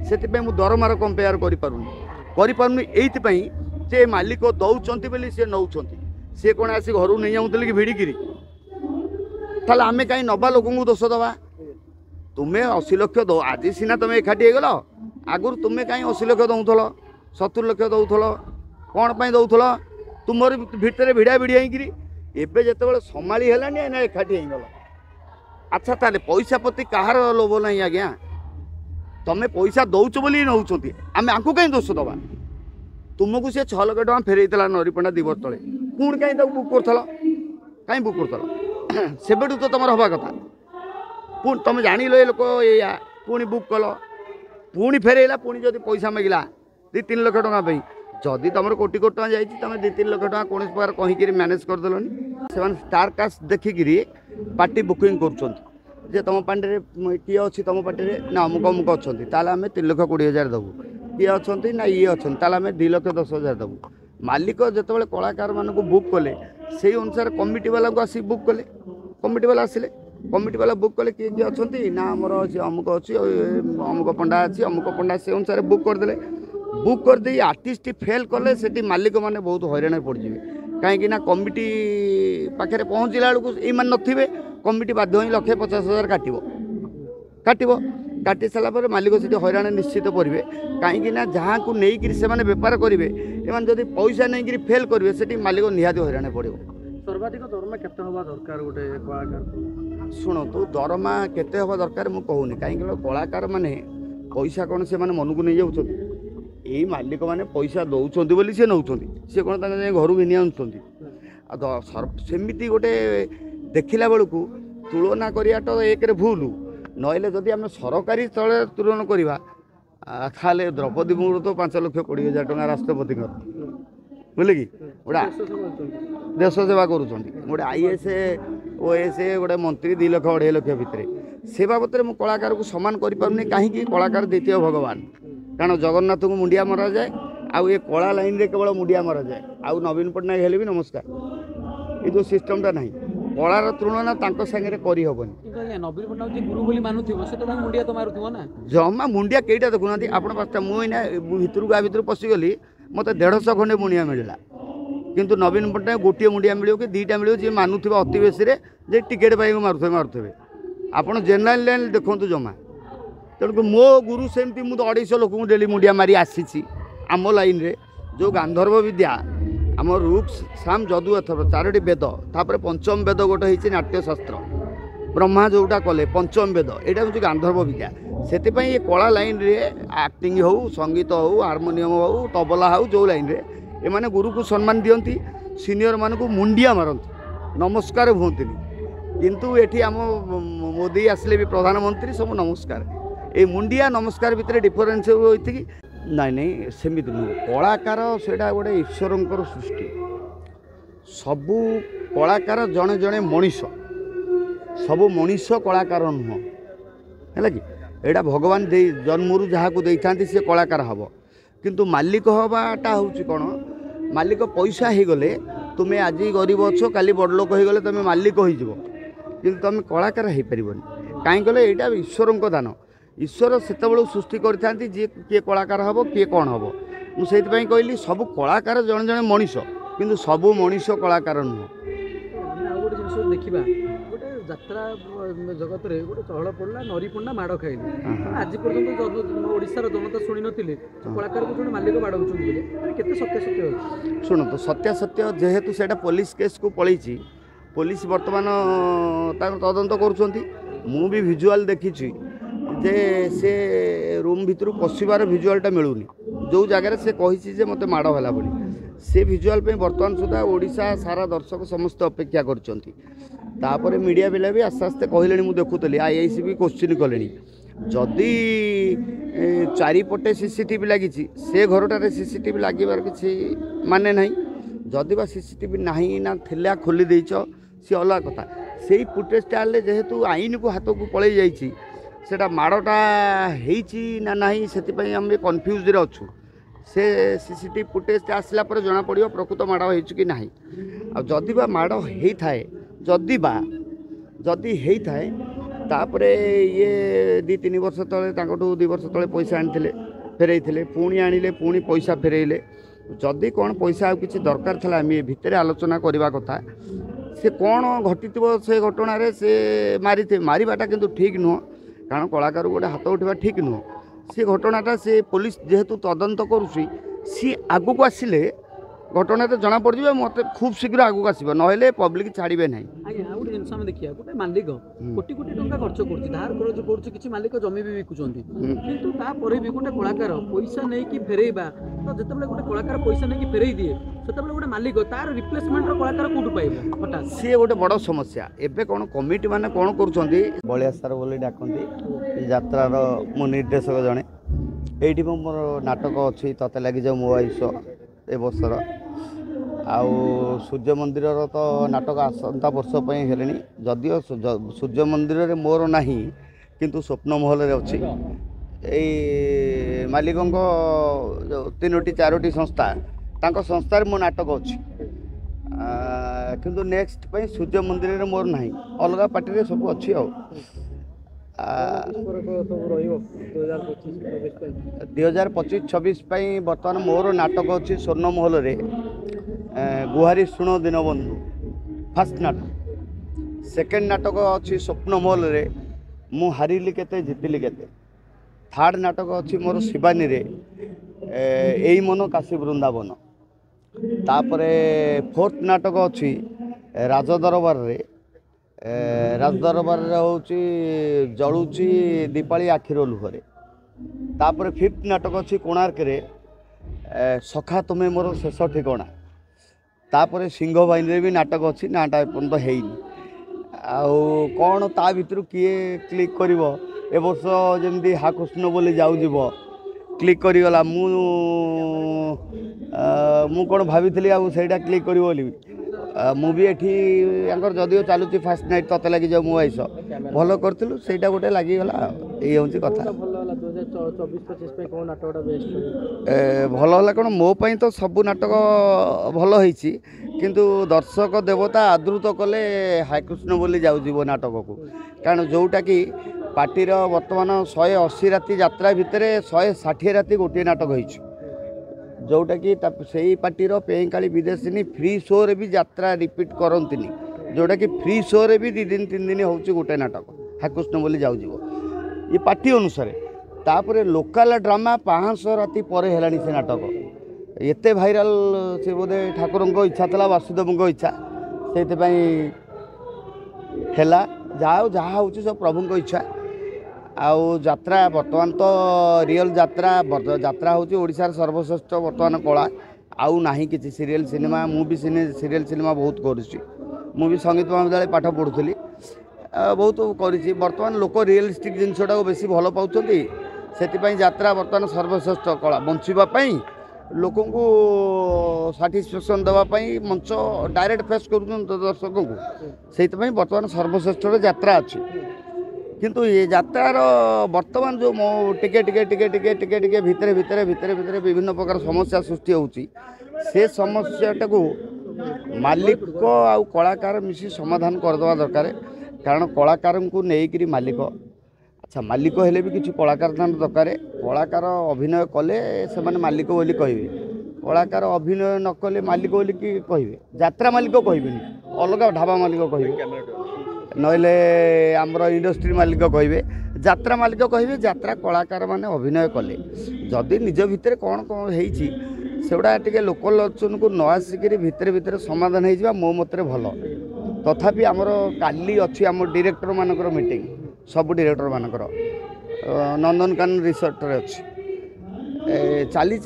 से दरमार कंपेयर करें ये मालिक दौरान बोली सी नौ सी कौन आस घर नहीं जाऊँ कि भिड़िकी ताल आम कहीं नवा लोक दोष दवा तुम्हें 80 लक्ष दो आज सीना तुम एकाठी गल आगुरी तुम्हें कहीं 80 लक्ष दौल 70 लक्ष दौल कौन पर दौल तुम भितर भिड़ा भिड़ी होगी एवं जो संभाली है ना एकाठी गल अच्छा ताले पैसा प्रति कहार लोभ ना आज्ञा तुम्हें पैसा दौच बोली नौ आम आपको कहीं दोष दवा तुमको सी 6 लाख टका फेरई नरीपंडा 2 वर्ष तले पुणी कहीं बुक कर कहीं बुक कर से तो तुम हवा कथा पुणी तुम जान लो ये लोक या पुणी बुक कल पुणी फेरैला पुणी जब पैसा मांगला 2-3 लाख टका जदि तुम कोटी कोटी टका जाइए तुम 2-3 लाख टका कौन प्रकार कहीकि मैनेज करदेलनि से स्टार कास्ट देखिकी पार्टी बुकिंग कर तुम पार्टी किए अच्छी तुम पार्टी ना अमुक अमुक अच्छा ताल आम 3,20,000 देवु किए अच्छा ना ये अच्छा ताल आम 2,10,000 देवु मालिक जो कलाकार मानक बुक कले से अनुसार कमिटी वाला को आसी बुक कले कमिटी वाला आसिले कमिटी वाला बुक कले किए किए अच्छा ना आमर अच्छी अमुक अच्छी अमुक पंडा अच्छी अमुक पंडा से अनुसार बुक करदे बुक करदे आर्टिस्ट फेल कले से मालिक मैंने बहुत हैरान पड़े कहीं कमिटी पाखे पहुँचला बेलू ये नथिबे कमिटी बाध्य ही 1,50,000 काटो काटी सारापर मालिक से हैरान निश्चित पड़े कहीं जहाँ को लेकिन से बेपार करेंगे एम जब पैसा नहीं फेल करेंगे से मालिक निहाती हैरान पड़े सर्वाधिक दरमा केते हवा दरकार गोटे कलाकार शुणु दरमा केते हवा दरकार मु कहूनी कहीं कलाकार माने पैसा कौन से मन को नहीं जाऊँ यही मालिक मैंने पैसा दौरान बोली सी नौ सी कौन घर घिनी आनुंट सेमती गोटे देखला बेलू तुलना करा तो एक भूल नहले जदि आम सरकारी तले तुलन करवा ताले द्रौपदी मुर्मू तो 5,20,000 टका राष्ट्रपति बुझे कि गोटे देश सेवा कर गोटे IAS OAS गोटे मंत्री 2 लाख 2.5 लाख भितर से बाबद में कलाकार को सम्मान करें कहीं कलाकार द्वितीय भगवान कारण जगन्नाथ को मुंडिया मरा जाए आउ ये कला लाइन रे केवल मुंडिया मरा जाए आउ नवीन पट्टनायक हेले भी नमस्कार ये जो सिस्टमटा ना कलार तुलना सागे करहबनी नवीन पट्टनायक गुरु बोली मानुथिबो से तो मुंडिया तो मारुथिबो ना जमा मुंडिया कईटा देखुना आपण पास्ता मुझे भितर आ भितर पशिगली मत 150 खंडे मुंडिया मिलला किंतु नवीन पट्टनायक गोटे मुंडिया मिले कि 2टा मिले जी मानुवा अति बेसी जे टिकेट पाइक मारुथे आपड़ जेनराल लाइन देखूँ जमा तेणुक मो गुरु सेमती मुझे 250 लोक डेली मुंडिया मारी आसी आम लाइन रे जो गांधर्व विद्या आम रुक्स साम जदु अथर्व 4टी वेद तापर पंचम वेद गोटे होती नाट्यशास्त्र ब्रह्मा जोटा कले पंचम वेद यहाँ हूँ गांधर्व विद्या से ये कला लाइन रे एक्टिंग हो संगीत हो हारमोनियम हो तबला हो जो लाइन रे एमाने गुरु को सम्मान दियंती सीनियर मान को मुंडिया मारती नमस्कार हुंती किंतु एठी आम मोदी आसले भी प्रधानमंत्री सब नमस्कार ये मुंडिया नमस्कार भितर डिफरेन्स होती कि नाई नहीं सेमिति नुह कलाकार से गोटे ईश्वर सृष्टि सबू कलाकार जड़े जड़े मनीष सबू मनीष कलाकार नुह है कि यहाँ भगवान जन्मरू जहाँ को दे था सी कलाकार हम किंतु मालिक हवाटा हूँ कौन मालिक पैसा हो गले तुम्हें आज गरीब अच्छो काली बड़ लोक हो गले तुम मालिक हो किंतु तुम कलाकार हो पारन कहीं गले यहाँ ईश्वर दान ईश्वर से सृष्टि करते जी किए कलाकार हम किए कौन हम मुझे कहली सब कलाकार जड़े जड़े मनीष किंतु सबू मनीष कलाकार नुह गोटे जिन देखा गोटे यात्रा जगत में गोटे चहल पड़ा नरी पंडा माड़ खाइली आज पर्यटन ओडार जनता शुणी नी कलाकार को जो मालिक बाड़े सत्य सत्य अच्छे शुणु तो सत्य सत्य जेहेतु से पुलिस केस को पलि पुलिस बर्तमान तदंत करूँ भी विजुआल देखी जे से रूम भितर पशिबार विजुआलटा मिलूनी जो जगार से कही मत माड़ है बोली से विजुआल पे बर्तमान सुधा ओडिशा सारा दर्शक समस्त अपेक्षा कर मीडिया पिला भी आस्ते आस्ते कहले मुझे देखुली IIC भी क्वेश्चन कले जदि चारिपटे CCTV लगी से घरटार CCTV लगे किसी माने ना जदि बा CCTV नहीं ना थिला खोली देच सी अलग कथा से फुटेजटा जेहेतु आईन को हाथ को पलि जाइए सेटा माड़टा ना नहीं से आम कन्फ्यूज अच्छु से CCTV फुटेज आसला पर जना पड़ो प्रकृत माड़ हो कि ना जदि बा माड़ होता है जदि होता है तापरे ये 2-3 वर्ष तले 2 वर्ष तले पैसा आनी फेरई पुणी आनिले पुणी पैसा फेरइले जदि कौन पैसा आ किसी दरकार था आम भितर आलोचना करवा कथा से कौन घटी से घटना से मारिबाटा किंतु ठीक नुह कारण कलाकार गोटे हाथ उठा ठीक नुह से घटनाटा से पुलिस जेहेतु तदंत करुँची सी आगू आसिले घटना तो जना पड़ जाए मत खूब शीघ्र आगू आसब ना पब्लिक छाड़े ना आज्ञा गोटे जिन देखिए गोटे मालिक कोटी कोटी टंका खर्च कर मालिक जमी भी बिकुंट कि भी गोटे कलाकार पैसा नहीं फेरइबा तो जिते गोटे कलाकार पैसा नहीं फेरई दिए से गोटे मालिक तार रिप्लेसमेंट कलाकार कौटू पाइब हठात सी गोटे बड़ समस्या एबे कौन कमिटी मैंने कौन करुँच बलिया सार बोली डाकती यात्रार मो निर्देशक जड़े ये मोर नाटक अच्छी तते लगी जाओ मो आयुष ए बर्षर आउ सूर्य मंदिर तो नाटक आसंता वर्ष हेले जदियो सूर्य मंदिर रे मोर नाही किंतु स्वप्न महल रे अच्छी ए मालिकों 3-4 संस्था तांको संस्था रे मो नाटक अच्छी किंतु नेक्स्ट पे सूर्य मंदिर रे मोर नाही अलग पार्टी रे सब अच्छी आ 2025-26 बर्तमान मोर नाटक अच्छी स्वर्ण महल रे गुहारी शुण दीनबंधु फास्ट नाटक सेकेंड नाटक अच्छी स्वप्न महल रे मु हारिली केते जितिली केते थर्ड नाटक अच्छी मोर शिवानी रे एई मन काशी वृंदावन तापरे फोर्थ नाटक अच्छी राजदरबार रे राजदरबार हूँ जलुची दीपाली आखिर लुहरे तापर फिफ्थ नाटक अच्छी कोणार्क रे सखा तुम्हें मोर शेष ठिकणा तापर सिंह बाहिनी भी नाटक अच्छी नाटा एपर्यंत है आउ कौन ता भर किए क्लिक कर ए वर्ष जमी हा कृष्ण बोली जाऊ क्लिक करीगला मु कौन भाभी आईटा क्लिक कर मुवी एठी जदियो चलुची फास्ट नाइट तते लगी जाओ मो आइस भल करूँ से गोटे लगिगला ये हूँ कथा भल है कौन मोपाई तो सबू नाटक भल होती किंतु दर्शक देवता आदृत कले हाईकृष्ण बोली जाऊ नाटक को कारण जोटा कि पार्टीर बर्तमान 180 राति यात्रा भितर 160 राति गोटे नाटक होती जोटा कि से पार्टीर पेईकाली विदेशिनी फ्री शो रे भी यात्रा रिपीट करंतिनी जोटा कि फ्री शो रे भी 2 दिन 3 दिन होची गोटे नाटक हाकृष्ण बोली जाऊ ये पार्टी अनुसार तापर लोकल ड्रामा 500 राति पर हेलानी से नाटक एते भाइराल से बोधे ठाकुर को इच्छा था वासुदेव को इच्छा से हेला जाओ जहाँ हूँ सब प्रभु को इच्छा आउ यात्रा बर्तमान तो रियल यात्रा हूँ ओडिशार सर्वश्रेष्ठ बर्तमान कला आउ नाही किसी सीरियल सिनेमा मु भी सीरियल सिनेमा बहुत करुँची मु भी संगीत महाविद्यालय पाठ पढ़ुली बहुत करी बर्तमान लोक रियलिस्टिक जिनटा बेसी भल पाँच से यात्रा बर्तमान सर्वश्रेष्ठ कला बचापी लोक साटिस्फैक्शन देवाई मंच डायरेक्ट फेस कर दर्शक को से बर्तमान सर्वश्रेष्ठ यात्रा अच्छी किंतु ये यात्रार वर्तमान जो टिके टिके टिके टिके टिके टिके भितरे भितरे भितरे भितरे विभिन्न प्रकार समस्या सृष्टि होउची से समस्याटा को मालिक आउ कलाकार मिसी समाधान करदेवा दरकार कारण कलाकार को लेकिन मालिक अच्छा मालिक हेले भी किसी कलाकार दरकार कलाकार अभिनय कले से माने मालिक बोली कहे कलाकार अभिनय न कले मालिक बोली कि कहे यात्रा मालिक कहबेनि अलग ढाबा मालिक कहे नइले आमर इंडस्ट्री मालिक कहे यात्रा मालिक कहे यात्रा कलाकार माने अभिनय कले जदि निज भितर कौन कौन होईची सेगुड़ा टिके लोकलोचन को न आसिक भितर भितर समाधान हो मो मत भल तथापि आमर काली अच्छी आम डायरेक्टर मानकर मीटिंग सब डायरेक्टर मानकर नंदनकानन रिसोर्ट रे अच्छी चली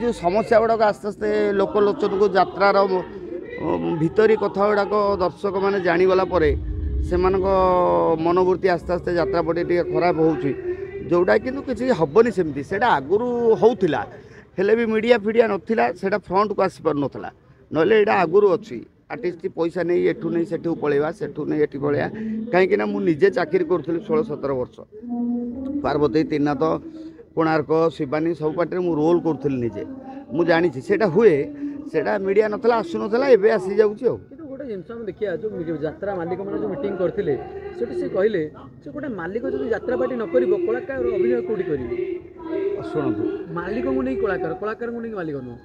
जो समस्या गुड़ाक आस्ते आस्ते लोकलोचन को यात्रार भितरी कथा गुड़ाक दर्शक मैंने जाणीगला से मनोवृत्ति आस्ते आस्ते यात्रा पटे टे खराब होउची जोटा किंतु किसी हबनी सेमती सेटा आगुरु होउथिला हेले भी मीडिया फिडिया नथिला सेटा फ्रंट को आसी पर नथला नले एटा आगुरु अछि आर्टिस्ट पैसा नहीं एठू नहीं सेठू पळेवा सेठू नहीं एठी पळेया काहेकि ना मु निजे चाकरी करथली 16-17 वर्ष पार्वती तीनाथ कोणार्क शिवानी सब पाटे मु रोल करथली निजे मु जानि छी सेटा हुए सेटा मीडिया नथला आसु नथला एबे आसी जाउची गोटे जिन देखिए जो यात्रा मालिक मैंने जो मीटिंग करते ସେଠି ସେ କହିଲେ ଯେ ଗୋଟେ ମାଲିକ ଯଦି ଯାତ୍ରା ପାର୍ଟି ନ କରିବ କଳାକାର ଅଭିନୟ କୋଉଠି କରିବେ? ଶୁଣନ୍ତୁ ମାଲିକଙ୍କୁ ନେଇ କଳାକାର, କଳାକାରଙ୍କୁ ନେଇ ମାଲିକ ନୁହଁ।